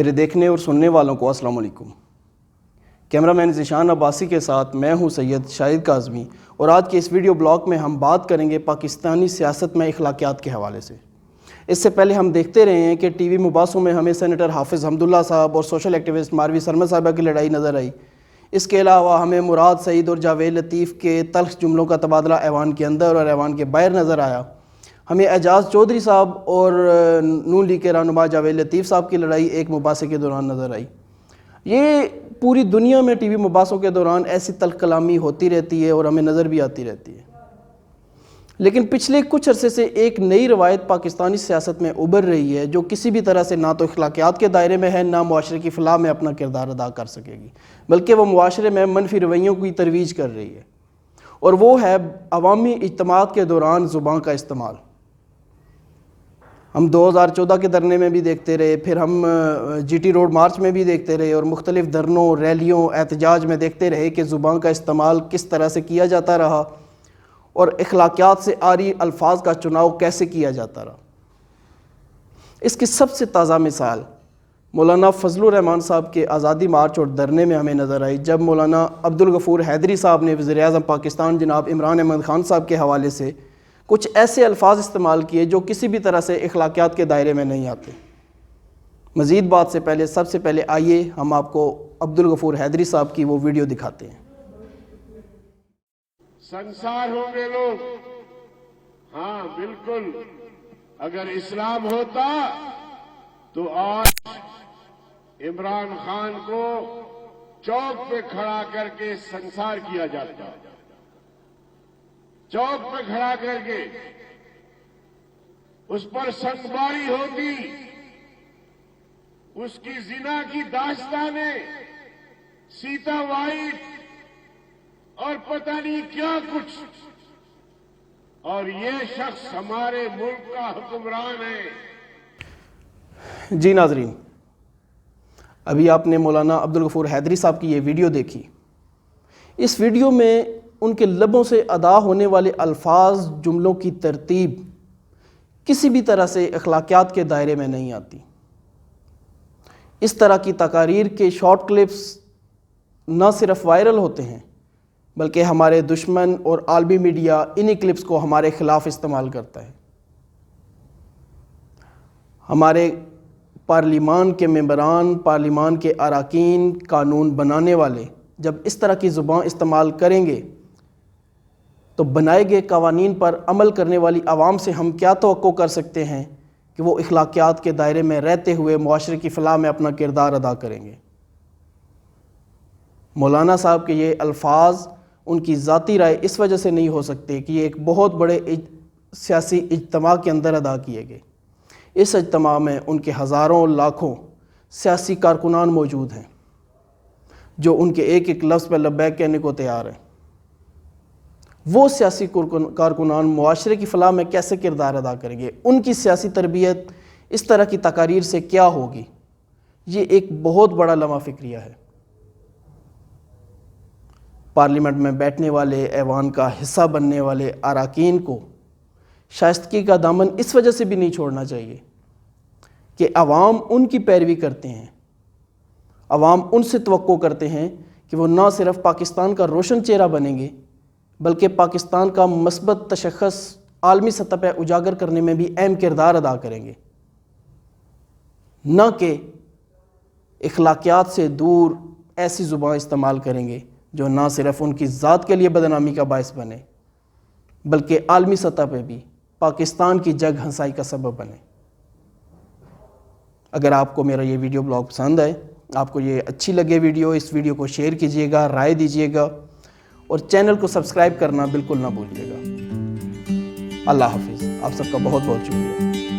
میرے دیکھنے اور سننے والوں کو السلام علیکم۔ کیمرہ مین ذیشان عباسی کے ساتھ میں ہوں سید شاہد کاظمی، اور آج کے اس ویڈیو بلاگ میں ہم بات کریں گے پاکستانی سیاست میں اخلاقیات کے حوالے سے۔ اس سے پہلے ہم دیکھتے رہے ہیں کہ ٹی وی مباحثوں میں ہمیں سینیٹر حافظ حمداللہ صاحب اور سوشل ایکٹیوسٹ ماروی سرمد صاحبہ کی لڑائی نظر آئی۔ اس کے علاوہ ہمیں مراد سعید اور جاوید لطیف کے تلخ جملوں کا تبادلہ ایوان کے اندر اور ایوان کے باہر نظر آیا۔ ہمیں اعجاز چودھری صاحب اور نون لیگ کے رہنما جاوید لطیف صاحب کی لڑائی ایک مباحثے کے دوران نظر آئی۔ یہ پوری دنیا میں ٹی وی مباحثوں کے دوران ایسی تلخ کلامی ہوتی رہتی ہے اور ہمیں نظر بھی آتی رہتی ہے، لیکن پچھلے کچھ عرصے سے ایک نئی روایت پاکستانی سیاست میں ابھر رہی ہے جو کسی بھی طرح سے نہ تو اخلاقیات کے دائرے میں ہے، نہ معاشرے کی فلاح میں اپنا کردار ادا کر سکے گی، بلکہ وہ معاشرے میں منفی رویوں کی ترویج کر رہی ہے، اور وہ ہے عوامی اجتماعات کے دوران زبان کا استعمال۔ ہم 2014 کے دھرنے میں بھی دیکھتے رہے، پھر ہم جی ٹی روڈ مارچ میں بھی دیکھتے رہے، اور مختلف دھرنوں، ریلیوں، احتجاج میں دیکھتے رہے کہ زبان کا استعمال کس طرح سے کیا جاتا رہا اور اخلاقیات سے عاری الفاظ کا چناؤ کیسے کیا جاتا رہا۔ اس کی سب سے تازہ مثال مولانا فضل الرحمان صاحب کے آزادی مارچ اور دھرنے میں ہمیں نظر آئی، جب مولانا عبدالغفور حیدری صاحب نے وزیر اعظم پاکستان جناب عمران احمد خان صاحب کے حوالے سے کچھ ایسے الفاظ استعمال کیے جو کسی بھی طرح سے اخلاقیات کے دائرے میں نہیں آتے۔ مزید بات سے پہلے سب سے پہلے آئیے ہم آپ کو عبدالغفور حیدری صاحب کی وہ ویڈیو دکھاتے ہیں۔ سنسار ہوں گے لوگ، ہاں بالکل، اگر اسلام ہوتا تو آج عمران خان کو چوک پہ کھڑا کر کے سنسار کیا جاتا، چوک پہ کھڑا کر کے اس پر سنگباری ہوتی، اس کی زنا کی داستانیں، سیتا وائٹ اور پتہ نہیں کیا کچھ، اور یہ شخص ہمارے ملک کا حکمران ہے۔ جی ناظرین، ابھی آپ نے مولانا عبدالغفور حیدری صاحب کی یہ ویڈیو دیکھی۔ اس ویڈیو میں ان کے لبوں سے ادا ہونے والے الفاظ، جملوں کی ترتیب کسی بھی طرح سے اخلاقیات کے دائرے میں نہیں آتی۔ اس طرح کی تقاریر کے شارٹ کلپس نہ صرف وائرل ہوتے ہیں، بلکہ ہمارے دشمن اور عالمی میڈیا انہی کلپس کو ہمارے خلاف استعمال کرتا ہے۔ ہمارے پارلیمان کے ممبران، پارلیمان کے اراکین، قانون بنانے والے جب اس طرح کی زبان استعمال کریں گے تو بنائے گئے قوانین پر عمل کرنے والی عوام سے ہم کیا توقع کر سکتے ہیں کہ وہ اخلاقیات کے دائرے میں رہتے ہوئے معاشرے کی فلاح میں اپنا کردار ادا کریں گے۔ مولانا صاحب کے یہ الفاظ ان کی ذاتی رائے اس وجہ سے نہیں ہو سکتے کہ یہ ایک بہت بڑے سیاسی اجتماع کے اندر ادا کیے گئے۔ اس اجتماع میں ان کے ہزاروں لاکھوں سیاسی کارکنان موجود ہیں جو ان کے ایک ایک لفظ پہ لبیک کہنے کو تیار ہیں۔ وہ سیاسی کارکنان معاشرے کی فلاح میں کیسے کردار ادا کریں گے؟ ان کی سیاسی تربیت اس طرح کی تقاریر سے کیا ہوگی؟ یہ ایک بہت بڑا لمحہ فکریہ ہے۔ پارلیمنٹ میں بیٹھنے والے، ایوان کا حصہ بننے والے اراکین کو شائستگی کا دامن اس وجہ سے بھی نہیں چھوڑنا چاہیے کہ عوام ان کی پیروی کرتے ہیں، عوام ان سے توقع کرتے ہیں کہ وہ نہ صرف پاکستان کا روشن چہرہ بنیں گے بلکہ پاکستان کا مثبت تشخص عالمی سطح پہ اجاگر کرنے میں بھی اہم کردار ادا کریں گے، نہ کہ اخلاقیات سے دور ایسی زبان استعمال کریں گے جو نہ صرف ان کی ذات کے لیے بدنامی کا باعث بنے بلکہ عالمی سطح پہ بھی پاکستان کی جگ ہنسائی کا سبب بنے۔ اگر آپ کو میرا یہ ویڈیو بلاگ پسند آئے، آپ کو یہ اچھی لگے ویڈیو، اس ویڈیو کو شیئر کیجیے گا، رائے دیجیے گا، اور چینل کو سبسکرائب کرنا بالکل نہ بھولیے گا۔ اللہ حافظ، آپ سب کا بہت بہت شکریہ۔